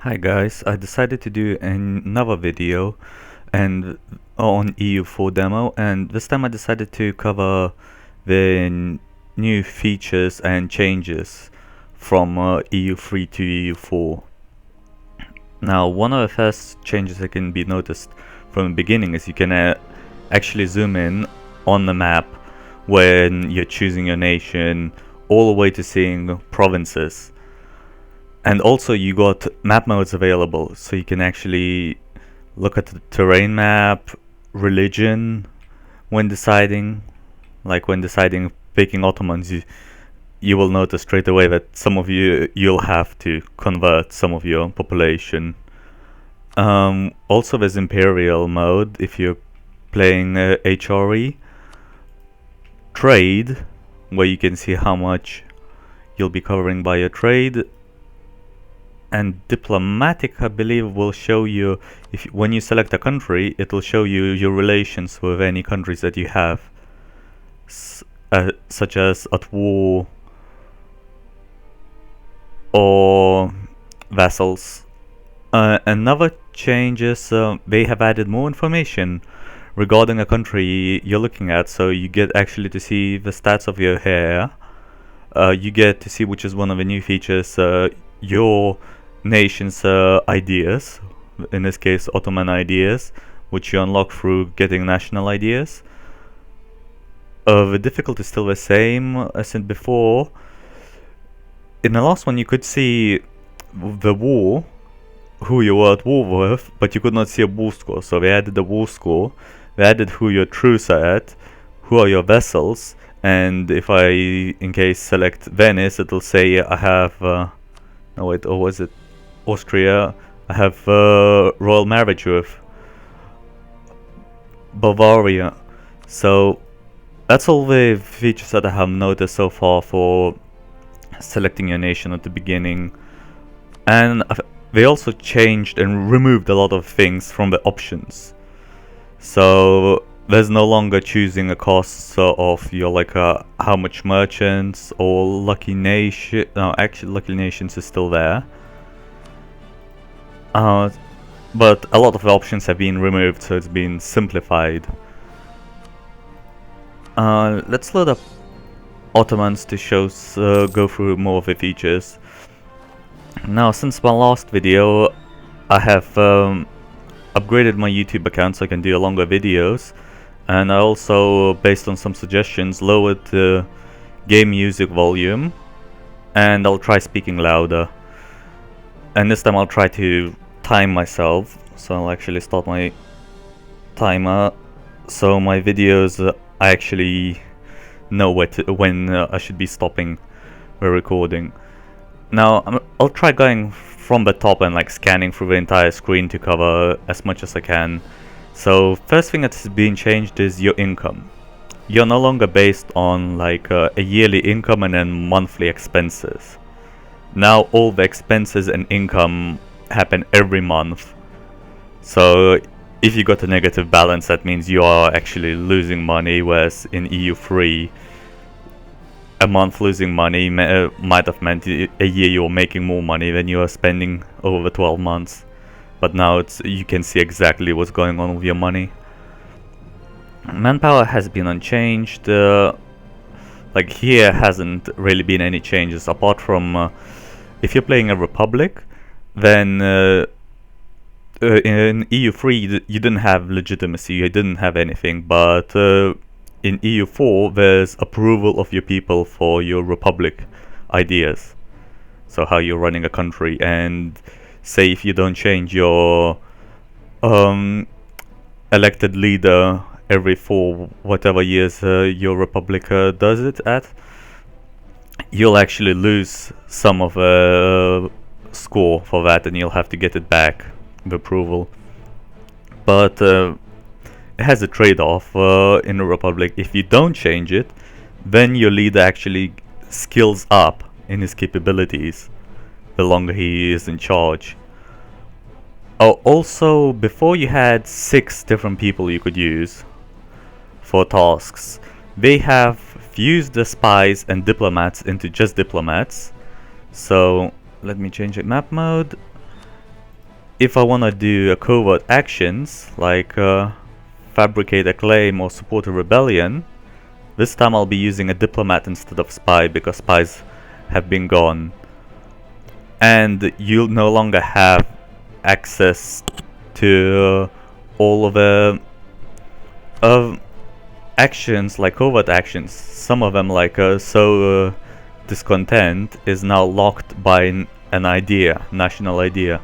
Hi guys, I decided to do another video and on EU4 demo, and this time I decided to cover the new features and changes from EU3 to EU4. Now, one of the first changes that can be noticed from the beginning is you can actually zoom in on the map when you're choosing your nation, all the way to seeing provinces. And also you got map modes available, so you can actually look at the terrain map, religion, when deciding, like when deciding picking Ottomans, you will notice straight away that some of you'll have to convert some of your population. Also there's imperial mode if you're playing HRE. Trade, where you can see how much you'll be covering by your trade. And diplomatic, I believe, will show you when you select a country, it will show you your relations with any countries that you have, such as at war or vassals. Another change is they have added more information regarding a country you're looking at, so you get actually to see the stats of your hair. You get to see, which is one of the new features, your nation's ideas, in this case Ottoman ideas, which you unlock through getting national ideas. The difficulty is still the same as in before. In the last one you could see the war, who you were at war with, but you could not see a war score, so they added the war score, they added who your troops are at, who are your vessels, and if I in case select Venice, it'll say I have no wait, or was it Austria? I have royal marriage with Bavaria. So that's all the features that I have noticed so far for selecting your nation at the beginning. And they also changed and removed a lot of things from the options. So there's no longer choosing a cost of your how much merchants or lucky nation. No, actually lucky nations is still there. But a lot of the options have been removed, so it's been simplified. Let's load up Ottomans to go through more of the features. Now, since my last video, I have upgraded my YouTube account so I can do longer videos, and I also, based on some suggestions, lowered the game music volume, and I'll try speaking louder. And this time I'll try to time myself, so I'll actually start my timer, so my videos I actually know when I should be stopping the recording. Now I'll try going from the top and scanning through the entire screen to cover as much as I can. So first thing that's being changed is your income. You're no longer based on a yearly income and then monthly expenses. Now all the expenses and income happen every month. So if you got a negative balance, that means you are actually losing money, whereas in EU3 a month losing money might have meant a year you're making more money than you are spending over 12 months. But now you can see exactly what's going on with your money. Manpower has been unchanged. Here hasn't really been any changes apart from if you're playing a republic, then in EU3 you didn't have legitimacy, you didn't have anything, but in EU4 there's approval of your people for your republic ideas, so how you're running a country. And say if you don't change your elected leader every 4 whatever years your republic does it at, you'll actually lose some of the score for that, and you'll have to get it back, the approval. But it has a trade-off in the republic. If you don't change it, then your leader actually skills up in his capabilities the longer he is in charge. Also, before you had 6 different people you could use for tasks. They have fused the spies and diplomats into just diplomats. So let me change it map mode. if I want to do a covert actions like fabricate a claim or support a rebellion, this time I'll be using a diplomat instead of spy because spies have been gone. And you'll no longer have access to all of the actions, like covert actions. Some of them, like discontent, is now locked by an idea, national idea.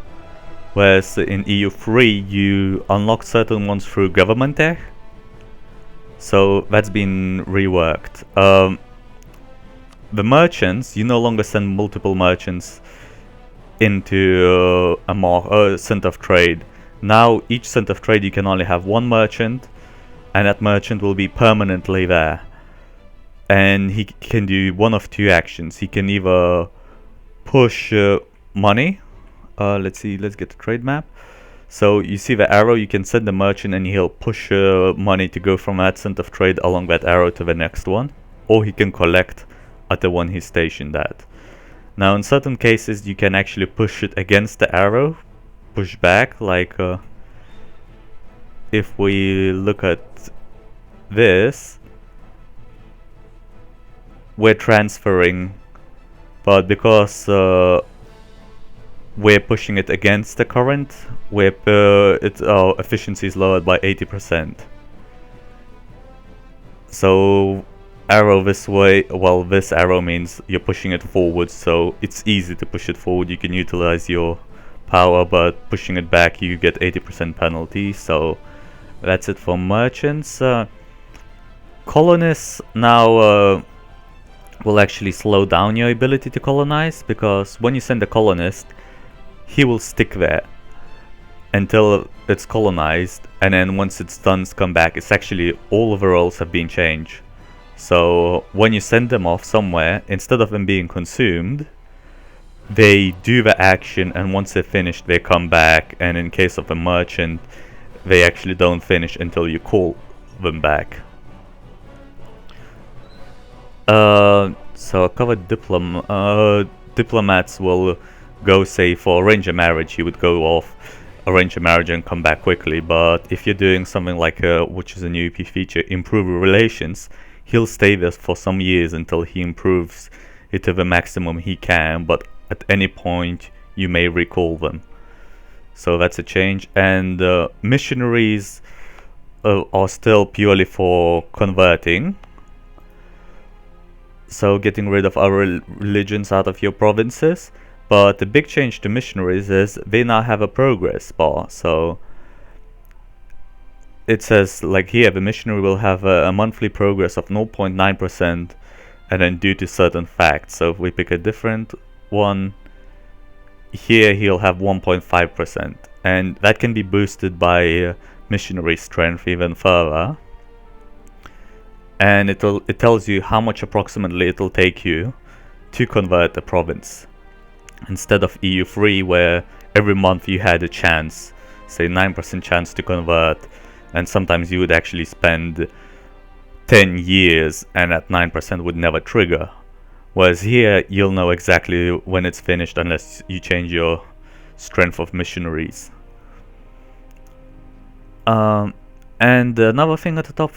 Whereas in EU3 you unlock certain ones through government tech. So that's been reworked. The merchants, you no longer send multiple merchants into a center of trade. Now each center of trade you can only have one merchant, and that merchant will be permanently there. And he can do one of two actions. He can either push money. Let's get the trade map. So you see the arrow, you can send the merchant and he'll push money to go from that center of trade along that arrow to the next one. Or he can collect at the one he's stationed at. Now in certain cases you can actually push it against the arrow, push back, like if we look at this, we're transferring, but because we're pushing it against the current, our efficiency is lowered by 80%. So arrow this way, well, this arrow means you're pushing it forward, so it's easy to push it forward. You can utilize your power, but pushing it back you get 80% penalty. So that's it for merchants. Colonists now will actually slow down your ability to colonize, because when you send a colonist, he will stick there until it's colonized, and then once it's done, come back. It's actually all of the roles have been changed. So when you send them off somewhere, instead of them being consumed, they do the action, and once they're finished they come back. And in case of a merchant, they actually don't finish until you call them back. So I covered diplomats will go, say for arrange a marriage, he would go off, arrange a marriage and come back quickly. But if you're doing something like which is a new EP feature, improve relations, he'll stay there for some years until he improves it to the maximum he can, but at any point you may recall them. So that's a change. And missionaries are still purely for converting, so getting rid of other religions out of your provinces. But the big change to missionaries is they now have a progress bar. So it says, like here, the missionary will have a monthly progress of 0.9%, and then due to certain facts. So if we pick a different one, here he'll have 1.5%, and that can be boosted by missionary strength even further. And it tells you how much approximately it'll take you to convert a province, instead of EU3 where every month you had a chance, say 9% chance to convert, and sometimes you would actually spend 10 years and that 9% would never trigger. Whereas here you'll know exactly when it's finished unless you change your strength of missionaries. And another thing at the top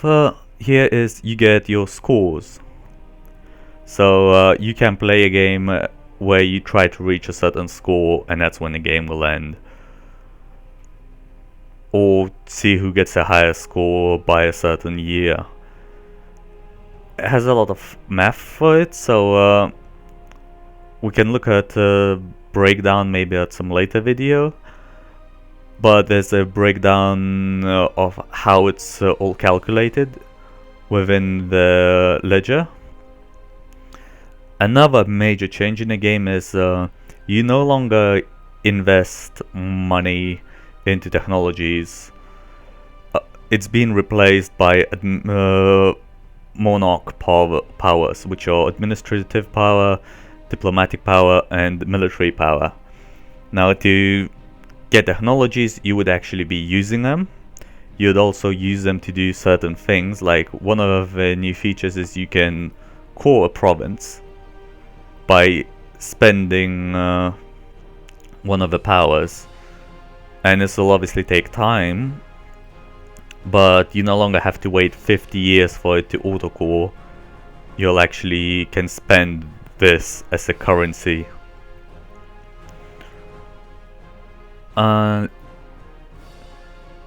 here is you get your scores. So you can play a game where you try to reach a certain score, and that's when the game will end. Or see who gets a higher score by a certain year. It has a lot of math for it, so we can look at a breakdown maybe at some later video. But there's a breakdown of how it's all calculated within the ledger. Another major change in the game is you no longer invest money into technologies. It's been replaced by monarch powers, which are administrative power, diplomatic power, and military power. Now to get technologies, you would actually be using them. You'd also use them to do certain things, like one of the new features is you can core a province by spending one of the powers. and this will obviously take time, but you no longer have to wait 50 years for it to autocore. You'll actually can spend this as a currency. And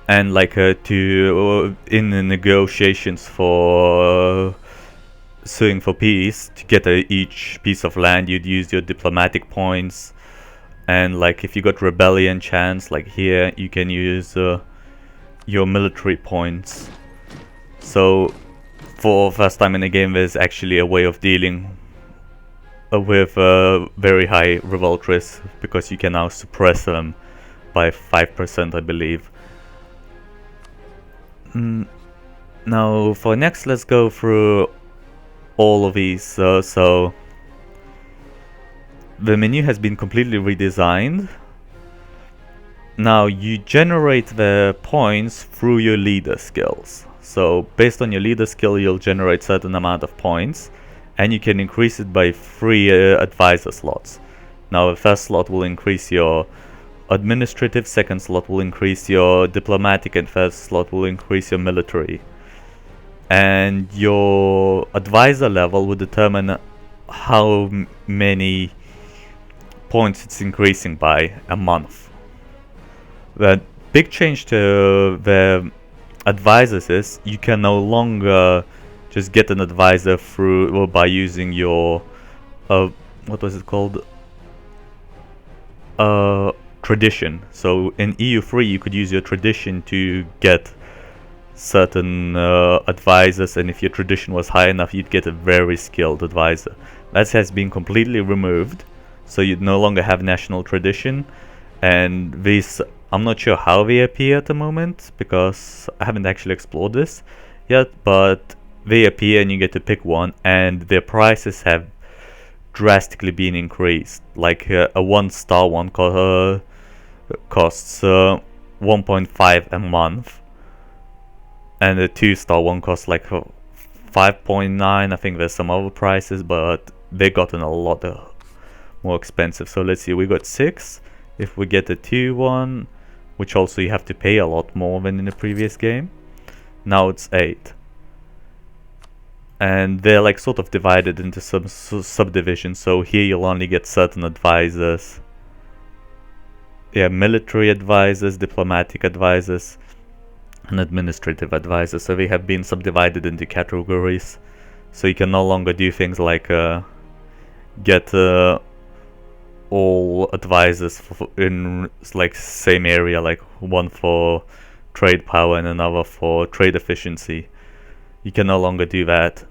like in the negotiations for suing for peace, to get each piece of land, you'd use your diplomatic points. And like if you got rebellion chance, like here, you can use your military points. So for first time in the game, there's actually a way of dealing with very high revolt risk, because you can now suppress them by 5%, I believe. Now for next, let's go through all of these. So the menu has been completely redesigned. Now you generate the points through your leader skills. So based on your leader skill, you'll generate certain amount of points, and you can increase it by 3 advisor slots. Now the first slot will increase your administrative, second slot will increase your diplomatic, and third slot will increase your military. And your advisor level will determine how many points it's increasing by a month. The big change to the advisors is you can no longer just get an advisor through or by using your what was it called, tradition. So in EU3 you could use your tradition to get certain advisors, and if your tradition was high enough, you'd get a very skilled advisor. That has been completely removed, so you'd no longer have national tradition. And these, I'm not sure how they appear at the moment, because I haven't actually explored this yet, but they appear and you get to pick one, and their prices have drastically been increased. Like a 1-star one costs 1.5 a month, and a 2-star one costs like 5.9. I think there's some other prices, but they gotten a lot more expensive. So let's see, we got 6. If we get a 2 one, which also you have to pay a lot more than in the previous game, now it's 8. And they're like sort of divided into some subdivisions. So here you'll only get certain advisors. Yeah, military advisors, diplomatic advisors, and administrative advisors. So they have been subdivided into categories. So you can no longer do things like get all advisors in like same area, like one for trade power and another for trade efficiency. You can no longer do that.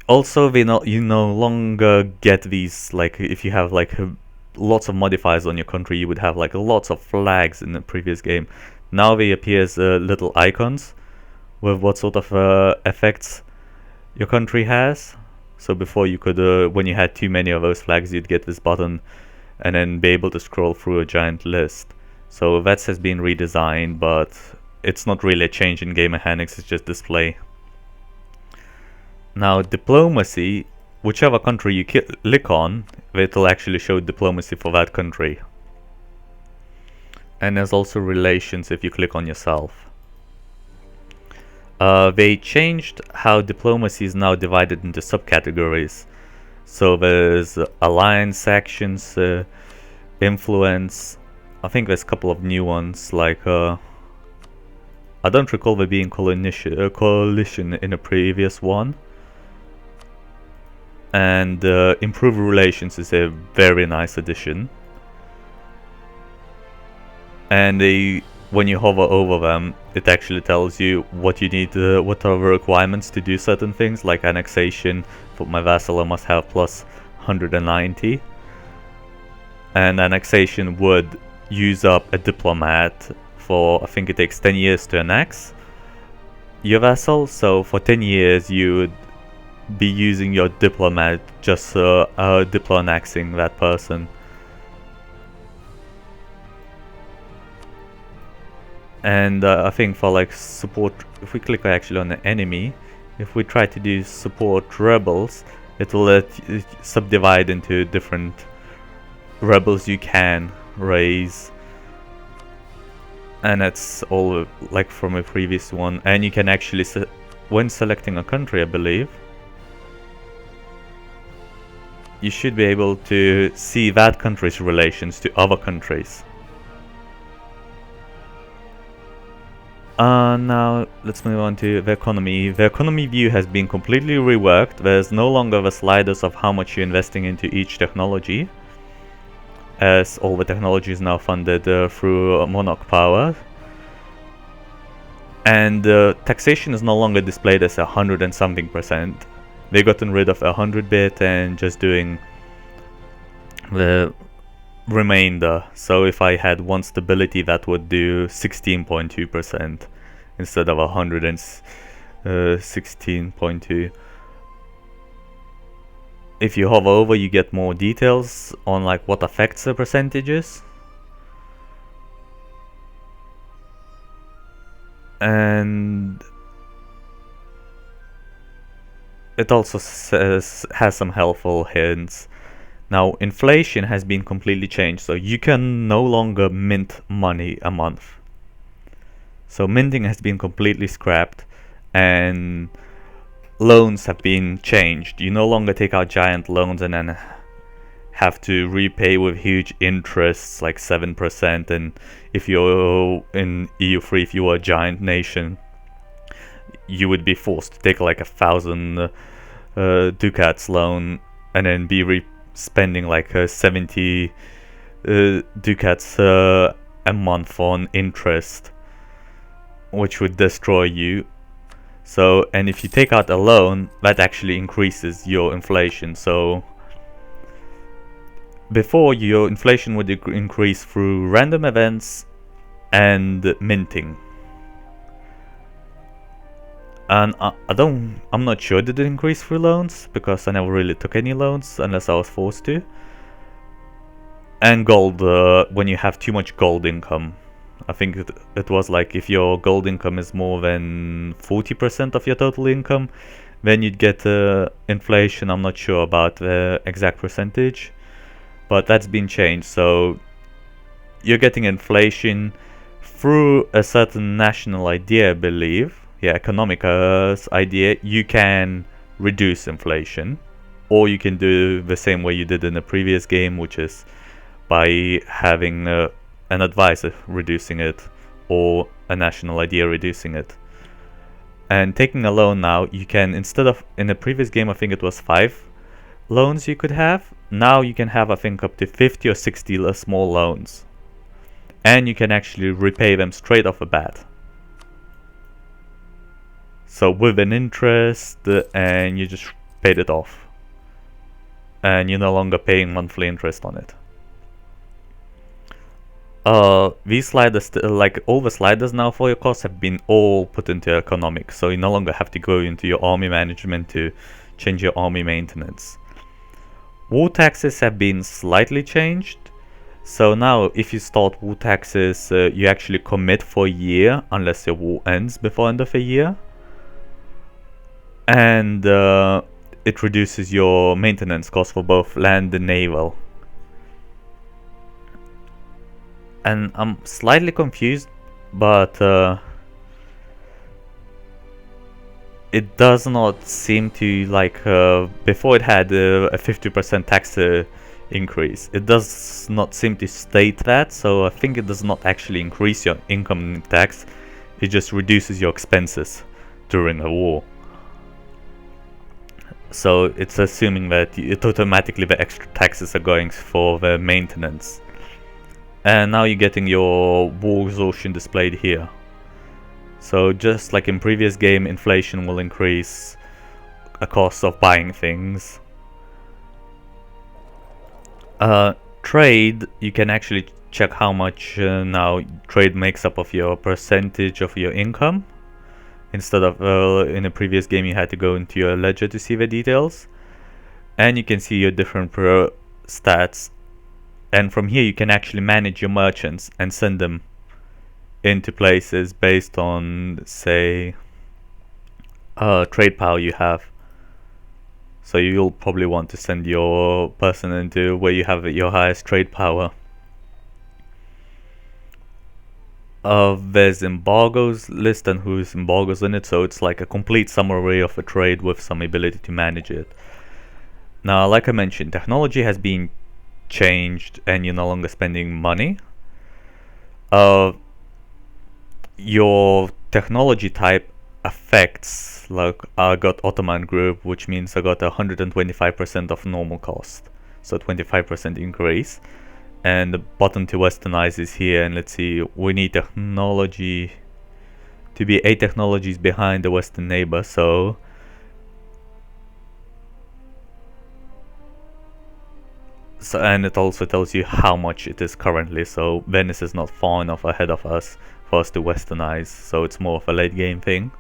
Also, you no longer get these, like if you have like lots of modifiers on your country, you would have like lots of flags in the previous game. Now they appear as little icons with what sort of effects your country has. So before you could, when you had too many of those flags, you'd get this button and then be able to scroll through a giant list. So that has been redesigned, but it's not really a change in game mechanics, it's just display. Now diplomacy, whichever country you click on, it'll actually show diplomacy for that country. And there's also relations if you click on yourself. They changed how diplomacy is now divided into subcategories. So there's alliance actions, influence. I think there's a couple of new ones, like I don't recall there being coalition in a previous one. And improved relations is a very nice addition. And when you hover over them, it actually tells you what you need, what are the requirements to do certain things, like annexation. For my vassal, I must have plus 190. And annexation would use up a diplomat for, I think it takes 10 years to annex your vassal. So for 10 years you would be using your diplomat just diplo-annexing that person. And I think for like support, if we click actually on the enemy, if we try to do support rebels, it will let you subdivide into different rebels you can raise, and that's all like from a previous one. And you can actually when selecting a country, I believe you should be able to see that country's relations to other countries. Now let's move on to the economy. The economy view has been completely reworked. There's no longer the sliders of how much you're investing into each technology, as all the technology is now funded through monarch power. And taxation is no longer displayed as 100 and something percent. They've gotten rid of 100 bit and just doing the remainder. So if I had one stability, that would do 16.2% instead of 116.2. If you hover over, you get more details on like what affects the percentages. And it also has some helpful hints. Now, inflation has been completely changed, so you can no longer mint money a month. So minting has been completely scrapped, and loans have been changed. You no longer take out giant loans and then have to repay with huge interests like 7%. And if you're in EU3, if you were a giant nation, you would be forced to take like 1,000 ducats loan and then be spending like 70 ducats a month on interest, which would destroy you. So, and if you take out a loan, that actually increases your inflation. So before, your inflation would increase through random events and minting. And I'm not sure did it increase through loans, because I never really took any loans unless I was forced to. And gold, when you have too much gold income. I think it was like if your gold income is more than 40% of your total income, then you'd get inflation. I'm not sure about the exact percentage, but that's been changed. So you're getting inflation through a certain national idea, I believe. Yeah, economic idea. You can reduce inflation, or you can do the same way you did in the previous game, which is by having an advisor reducing it, or a national idea reducing it. And taking a loan now, you can, instead of in the previous game I think it was 5 loans you could have, now you can have I think up to 50 or 60 small loans, and you can actually repay them straight off the bat. So with an interest, and you just paid it off, and you're no longer paying monthly interest on it. These sliders, like all the sliders now for your costs, have been all put into economics, so you no longer have to go into your army management to change your army maintenance. War taxes have been slightly changed. So now if you start war taxes, you actually commit for a year unless your war ends before end of a year. And it reduces your maintenance cost for both land and naval. And I'm slightly confused, but it does not seem to, like, before it had a 50% tax increase. It does not seem to state that, so I think it does not actually increase your income tax. It just reduces your expenses during a war. So it's assuming that it automatically the extra taxes are going for the maintenance. And now you're getting your war exhaustion displayed here. So just like in previous game, inflation will increase a cost of buying things. Trade, you can actually check how much now trade makes up of your percentage of your income. Instead of in a previous game you had to go into your ledger to see the details. And you can see your different stats. And from here you can actually manage your merchants and send them into places based on, say, trade power you have. So you'll probably want to send your person into where you have your highest trade power. There's embargoes list and whose embargoes in it, so it's like a complete summary of a trade with some ability to manage it. Now, like I mentioned, technology has been changed and you're no longer spending money. Your technology type affects, like I got Ottoman group, which means I got 125% of normal cost, so 25% increase. And the button to westernize is here, and let's see, we need technology to be 8 technologies behind the western neighbor, so and it also tells you how much it is currently, so Venice is not far enough ahead of us for us to westernize, so it's more of a late game thing.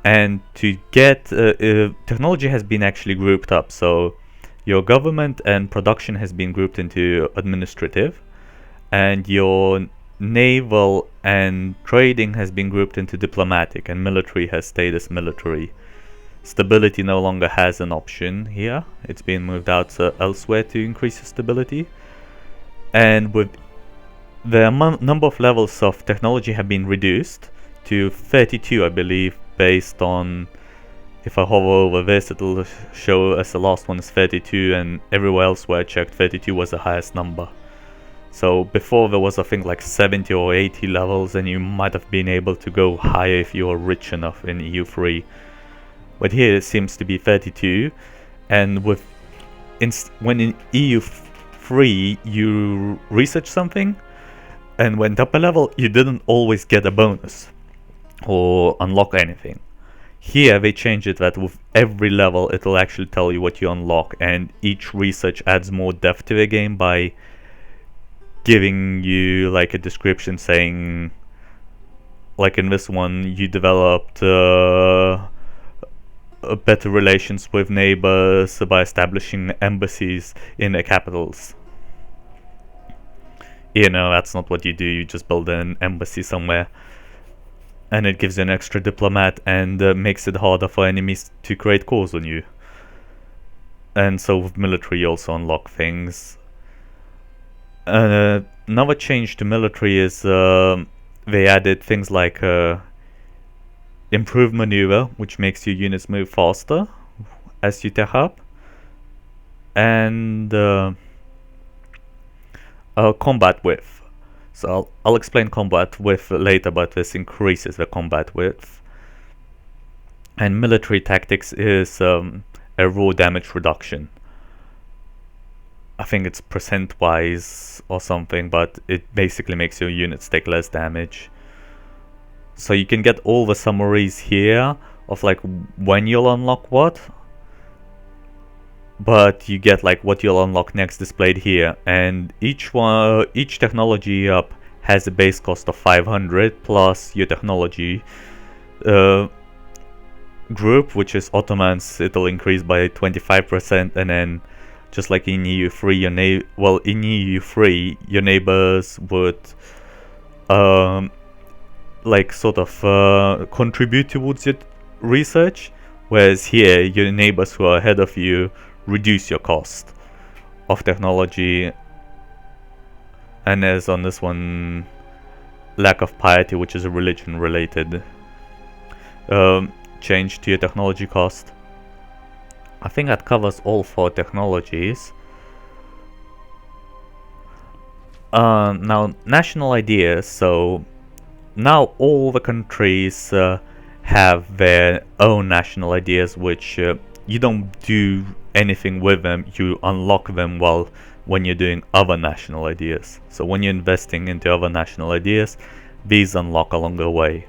And to get technology has been actually grouped up, so your government and production has been grouped into administrative, and your naval and trading has been grouped into diplomatic, and military has stayed as military. Stability no longer has an option here, it's been moved out elsewhere to increase stability. And with the number of levels of technology have been reduced to 32, I believe, based on, if I hover over this, it'll show as the last one is 32, and everywhere else where I checked, 32 was the highest number. So before there was, I think, like 70 or 80 levels, and you might have been able to go higher if you were rich enough in EU3. But here it seems to be 32, and with when in EU3 you research something and went up a level, you didn't always get a bonus or unlock anything. Here they change it that with every level it'll actually tell you what you unlock, and each research adds more depth to the game by giving you like a description saying, like in this one, you developed better relations with neighbors by establishing embassies in the capitals. You know, that's not what you do, you just build an embassy somewhere. And it gives you an extra diplomat and makes it harder for enemies to create cores on you. And so with military you also unlock things. Another change to military is they added things like improved maneuver, which makes your units move faster as you tech up. And combat width. So I'll explain combat width later, but this increases the combat width. And military tactics is a raw damage reduction. I think it's percent-wise or something, but it basically makes your units take less damage. So you can get all the summaries here of like when you'll unlock what, but you get like what you'll unlock next displayed here, and each technology up has a base cost of 500 plus your technology group, which is Ottomans. It'll increase by 25%, and then just like in EU3, in EU3 your neighbors would like sort of contribute towards your research, whereas here your neighbors who are ahead of you reduce your cost of technology. And there's on this one lack of piety, which is a religion related change to your technology cost. I think that covers all 4 technologies. Now national ideas, so now all the countries have their own national ideas, which you don't do anything with them, you unlock them when you're doing other national ideas. So when you're investing into other national ideas, these unlock along the way.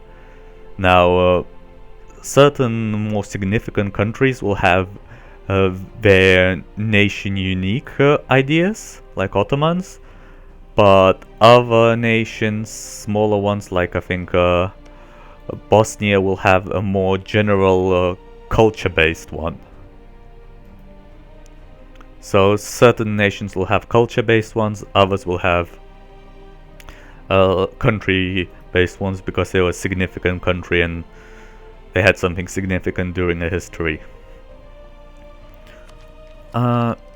Now certain more significant countries will have their nation unique ideas, like Ottomans, but other nations, smaller ones, like I think Bosnia, will have a more general culture based one. So certain nations will have culture based ones, others will have country based ones because they were a significant country and they had something significant during their history.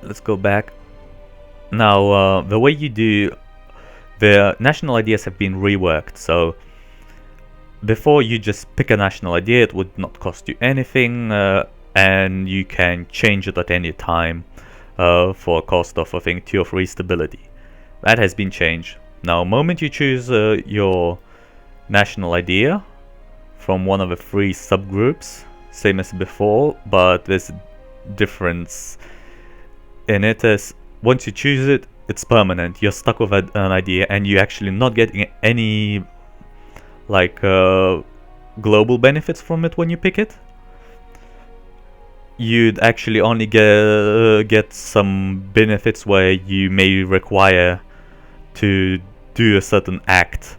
Let's go back. Now, the way you do the national ideas have been reworked. So before, you just pick a national idea, it would not cost you anything, and you can change it at any time for a cost of, I think, 2 or 3 stability. That has been changed. Now, moment you choose your national idea from one of the 3 subgroups, same as before, but there's a difference in it. As once you choose it, it's permanent. You're stuck with an idea, and you're actually not getting any like global benefits from it when you pick it. You'd actually only get some benefits where you may require to do a certain act,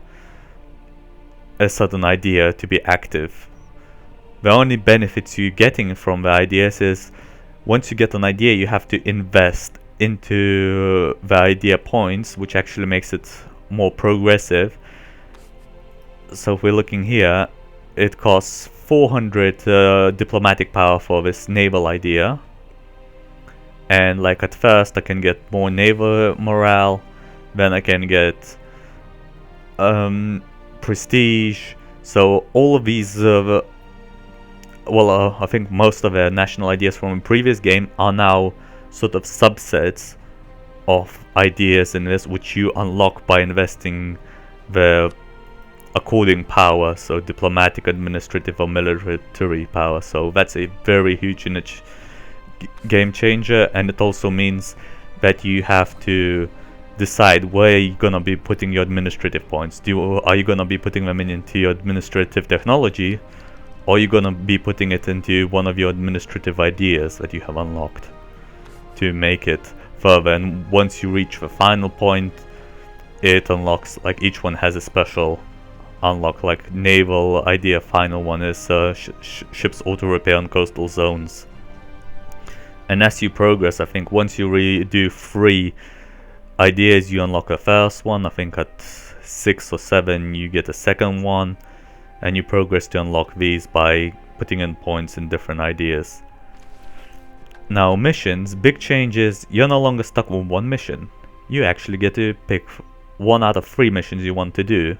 a certain idea to be active. The only benefits you're getting from the ideas is once you get an idea, you have to invest into the idea points, which actually makes it more progressive. So if we're looking here, it costs 400 diplomatic power for this naval idea. And like at first I can get more naval morale, then I can get prestige. So all of these I think most of the national ideas from the previous game are now sort of subsets of ideas in this, which you unlock by investing the according power, so diplomatic, administrative, or military power. So that's a very huge game changer, and it also means that you have to decide where you're gonna be putting your administrative points. Are you gonna be putting them into your administrative technology, or are you gonna be putting it into one of your administrative ideas that you have unlocked to make it further? And once you reach the final point, it unlocks, like, each one has a special unlock. Like naval idea, final one is ships auto repair on coastal zones. And as you progress, I think once you do 3 ideas, you unlock a first one. I think at 6 or 7 you get a second one, and you progress to unlock these by putting in points in different ideas. Now missions, big changes. You're no longer stuck with 1 mission. You actually get to pick 1 out of 3 missions you want to do.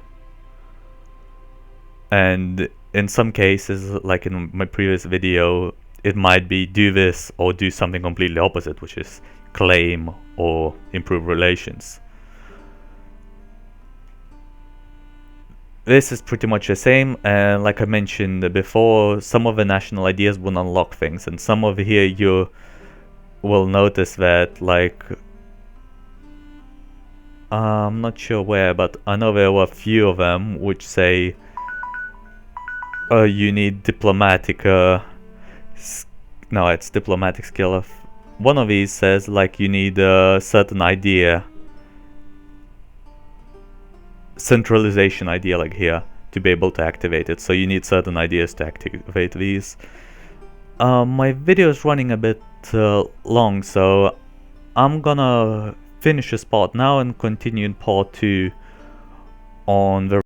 And in some cases, like in my previous video, it might be do this or do something completely opposite, which is claim or improve relations. This is pretty much the same, and like I mentioned before, some of the national ideas will unlock things, and some of here you will notice that, like, I'm not sure where, but I know there were a few of them which say you need diplomatic no, it's diplomatic skill. One of these says like you need a certain idea, centralization idea, like here, to be able to activate it. So you need certain ideas to activate these. My video is running a bit long, so I'm gonna finish this part now and continue in part 2 on the